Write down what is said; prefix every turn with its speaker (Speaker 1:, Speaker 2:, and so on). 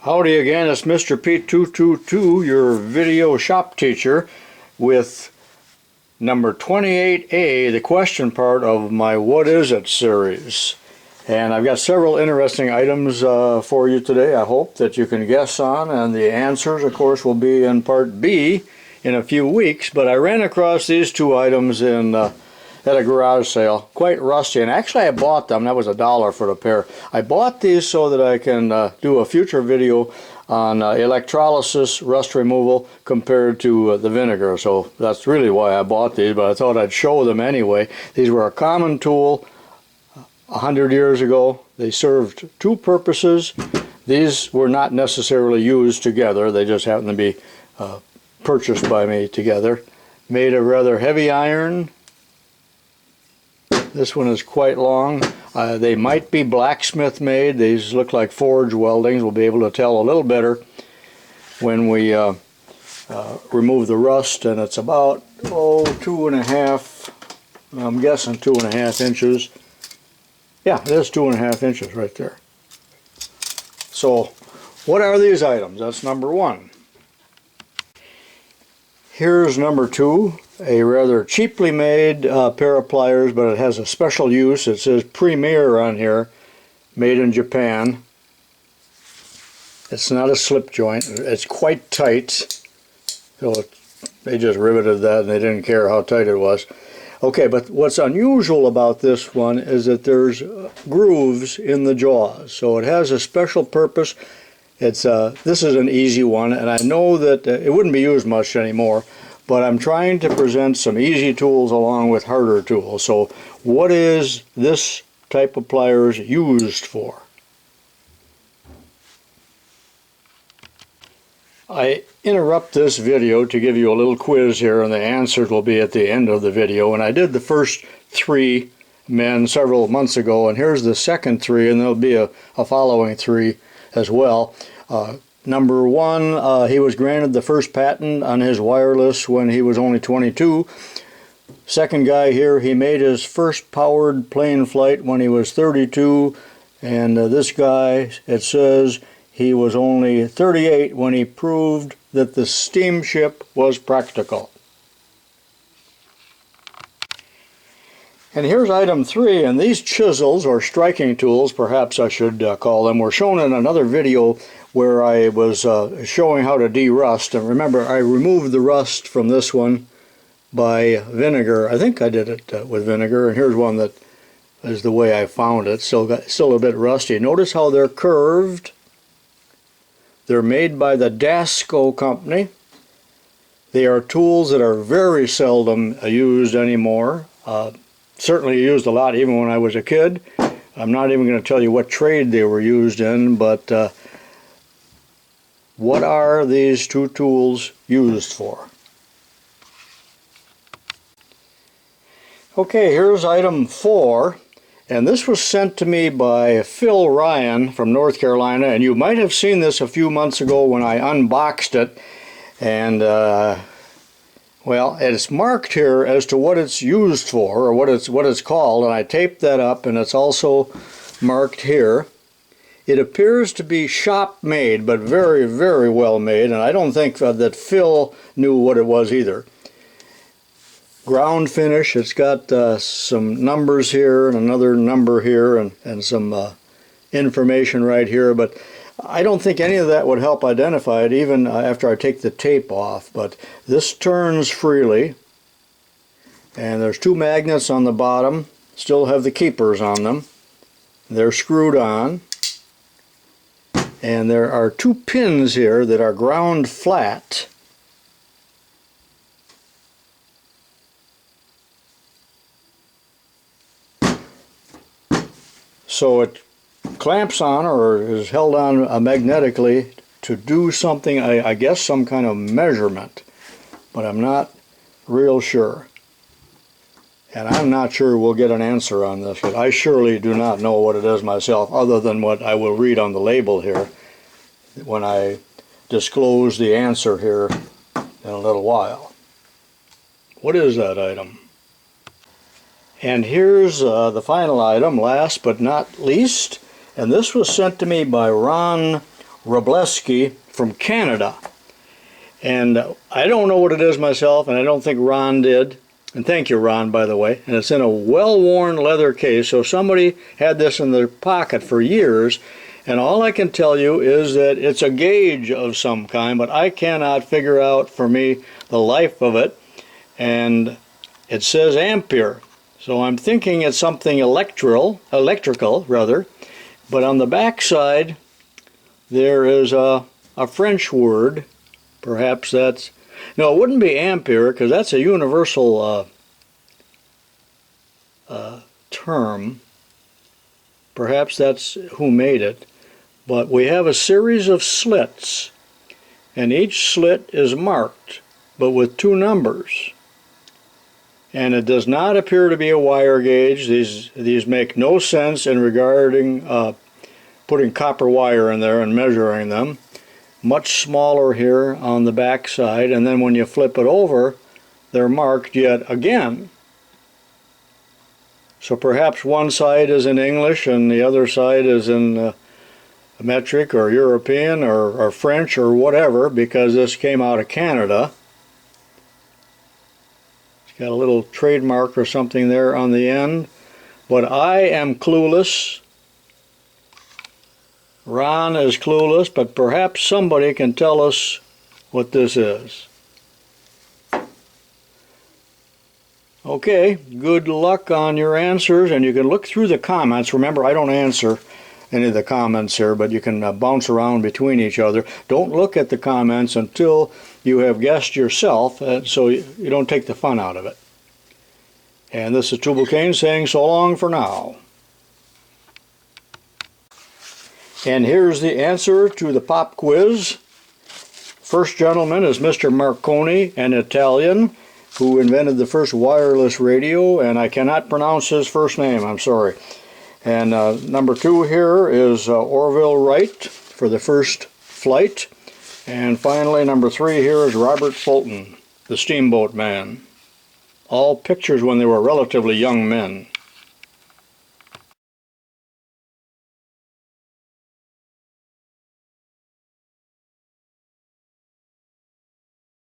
Speaker 1: Howdy again, it's mrpete222, your video shop teacher, with number 28A, the question part of my What Is It series. And I've got several interesting items for you today, I hope, that you can guess on, and the answers, of course, will be in part B in a few weeks. But I ran across these two items at a garage sale, quite rusty, and actually I bought them. That was $1 for the pair. I bought these so that I can do a future video on electrolysis rust removal compared to the vinegar. So that's really why I bought these, but I thought I'd show them anyway. These were a common tool 100 years ago. They served two purposes. These were not necessarily used together. They just happened to be purchased by me together. Made of rather heavy iron. This one is quite long. They might be blacksmith made. These look like forge weldings. We'll be able to tell a little better when we remove the rust, and it's about 2.5, I'm guessing 2.5 inches. Yeah, it is 2.5 inches right there. So what are these items? That's number one. Here's number two, a rather cheaply made pair of pliers, but it has a special use. It says Premier on here, made in Japan. It's not a slip joint. It's quite tight. So they just riveted that and they didn't care how tight it was. Okay, but what's unusual about this one is that there's grooves in the jaws. So it has a special purpose. It's this is an easy one, and I know that it wouldn't be used much anymore, but I'm trying to present some easy tools along with harder tools. So what is this type of pliers used for? I interrupt this video to give you a little quiz here, and the answers will be at the end of the video. And I did the first three men several months ago, and here's the second three, and there'll be a following three as well. Number one, he was granted the first patent on his wireless when he was only 22. Second guy here, he made his first powered plane flight when he was 32. And this guy, it says he was only 38 when he proved that the steamship was practical. And here's item three, and these chisels, or striking tools, perhaps I should call them, were shown in another video where I was showing how to de-rust. And remember, I removed the rust from this one by vinegar. I think I did it with vinegar, and here's one that is the way I found it. Still a bit rusty. Notice how they're curved. They're made by the Dasco company. They are tools that are very seldom used anymore. Certainly used a lot even when I was a kid. I'm not even going to tell you what trade they were used in, but what are these two tools used for? Okay, here's item four, and this was sent to me by Phil Ryan from North Carolina, and you might have seen this a few months ago when I unboxed it, and well, it's marked here as to what it's used for, or what it's called, and I taped that up, and it's also marked here. It appears to be shop made, but very, very well made, and I don't think that Phil knew what it was either. Ground finish. It's got some numbers here and another number here, and some information right here, but I don't think any of that would help identify it even after I take the tape off. But this turns freely, and there's two magnets on the bottom, still have the keepers on them. They're screwed on, and there are two pins here that are ground flat. So it clamps on, or is held on magnetically to do something, I guess some kind of measurement, but I'm not real sure. And I'm not sure we'll get an answer on this, because I surely do not know what it is myself, other than what I will read on the label here when I disclose the answer here in a little while. What is that item? And here's the final item, last but not least, and this was sent to me by Ron Robleski from Canada. And I don't know what it is myself, and I don't think Ron did. And thank you, Ron, by the way. And it's in a well-worn leather case, so somebody had this in their pocket for years. And all I can tell you is that it's a gauge of some kind, but I cannot figure out, for me, the life of it. And it says ampere. So I'm thinking it's something electrical, but on the back side there is a French word. Perhaps that's, no, it wouldn't be ampere because that's a universal term. Perhaps that's who made it. But we have a series of slits, and each slit is marked, but with 2 numbers. And it does not appear to be a wire gauge. These make no sense in regarding putting copper wire in there and measuring them. Much smaller here on the back side, and then when you flip it over, they're marked yet again. So perhaps one side is in English and the other side is in metric or European or French or whatever, because this came out of Canada. Got a little trademark or something there on the end, but I am clueless. Ron is clueless, but perhaps somebody can tell us what this is. Okay, good luck on your answers, and you can look through the comments. Remember, I don't answer any of the comments here, but you can bounce around between each other. Don't look at the comments until you have guessed yourself, so you don't take the fun out of it. And this is Tubalcain saying so long for now. And here's the answer to the pop quiz. First gentleman is Mr. Marconi, an Italian who invented the first wireless radio, and I cannot pronounce his first name, I'm sorry. And number 2 here is Orville Wright for the first flight. And finally, number 3 here is Robert Fulton, the steamboat man. All pictures when they were relatively young men.